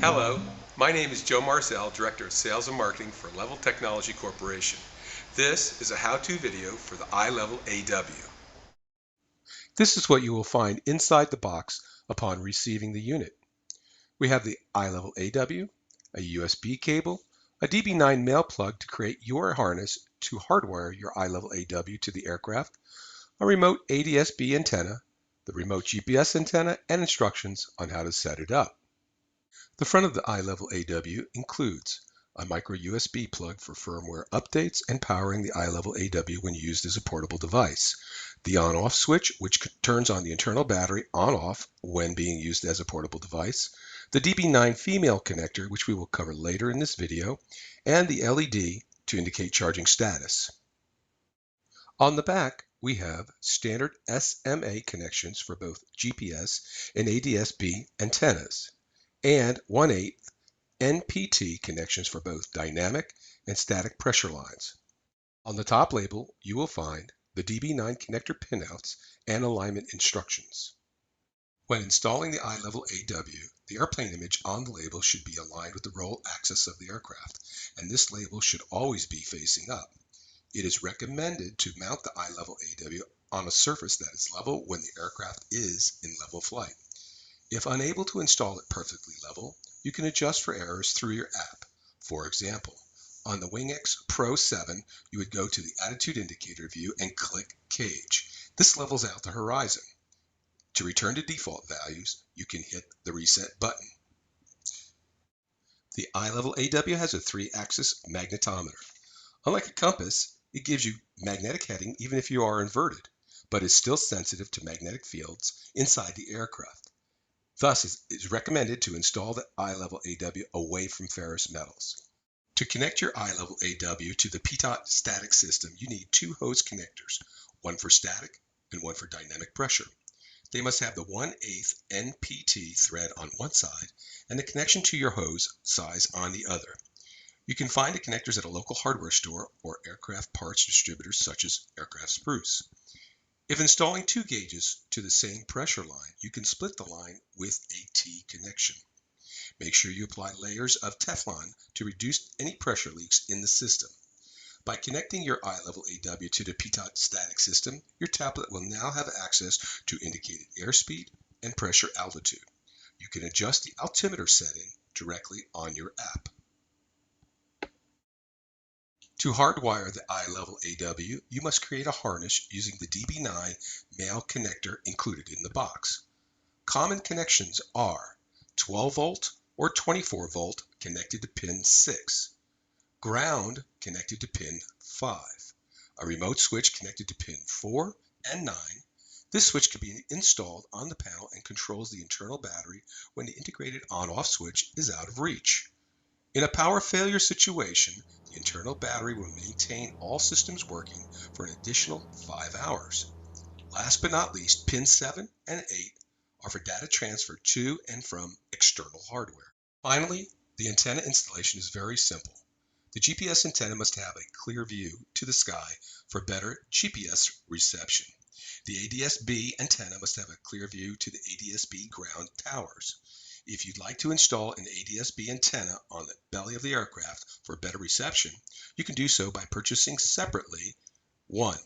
Hello, my name is Joe Marzell, Director of Sales and Marketing for Levil Technology Corporation. This is a how-to video for the iLevil AW. This is what you will find inside the box upon receiving the unit. We have the iLevil AW, a USB cable, a DB9 male plug to create your harness to hardwire your iLevil AW to the aircraft, a remote ADS-B antenna, the remote GPS antenna, and instructions on how to set it up. The front of the iLevil AW includes a micro USB plug for firmware updates and powering the iLevil AW when used as a portable device, the on-off switch which turns on the internal battery on-off when being used as a portable device, the DB9 female connector which we will cover later in this video, and the LED to indicate charging status. On the back, we have standard SMA connections for both GPS and ADS-B antennas, and 1/8 NPT connections for both dynamic and static pressure lines. On the top label, you will find the DB9 connector pinouts and alignment instructions. When installing the iLevil AW, the airplane image on the label should be aligned with the roll axis of the aircraft, and this label should always be facing up. It is recommended to mount the iLevil AW on a surface that is level when the aircraft is in level flight. If unable to install it perfectly level, you can adjust for errors through your app. For example, on the WingX Pro 7, you would go to the Attitude Indicator view and click Cage. This levels out the horizon. To return to default values, you can hit the Reset button. The iLevil AW has a 3-axis magnetometer. Unlike a compass, it gives you magnetic heading even if you are inverted, but is still sensitive to magnetic fields inside the aircraft. Thus, it is recommended to install the iLevil AW away from ferrous metals. To connect your iLevil AW to the pitot static system, you need 2 hose connectors, one for static and one for dynamic pressure. They must have the 1/8 NPT thread on one side and the connection to your hose size on the other. You can find the connectors at a local hardware store or aircraft parts distributors such as Aircraft Spruce. If installing 2 gauges to the same pressure line, you can split the line with a T connection. Make sure you apply layers of Teflon to reduce any pressure leaks in the system. By connecting your iLevil AW to the pitot static system, your tablet will now have access to indicated airspeed and pressure altitude. You can adjust the altimeter setting directly on your app. To hardwire the iLevil AW, you must create a harness using the DB9 male connector included in the box. Common connections are 12-volt or 24-volt connected to pin 6, ground connected to pin 5, a remote switch connected to pin 4 and 9. This switch can be installed on the panel and controls the internal battery when the integrated on-off switch is out of reach. In a power failure situation, the internal battery will maintain all systems working for an additional 5 hours. Last but not least, pins 7 and 8 are for data transfer to and from external hardware. Finally, the antenna installation is very simple. The GPS antenna must have a clear view to the sky for better GPS reception. The ADS-B antenna must have a clear view to the ADS-B ground towers. If you'd like to install an ADS-B antenna on the belly of the aircraft for better reception, you can do so by purchasing separately 1.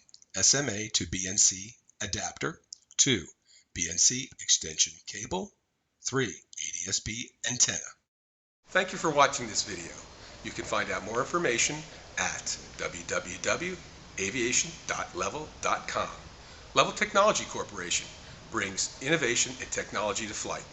SMA to BNC adapter, 2. BNC extension cable, 3. ADS-B antenna. Thank you for watching this video. You can find out more information at www.aviation.levil.com. Levil Technology Corporation brings innovation and technology to flight.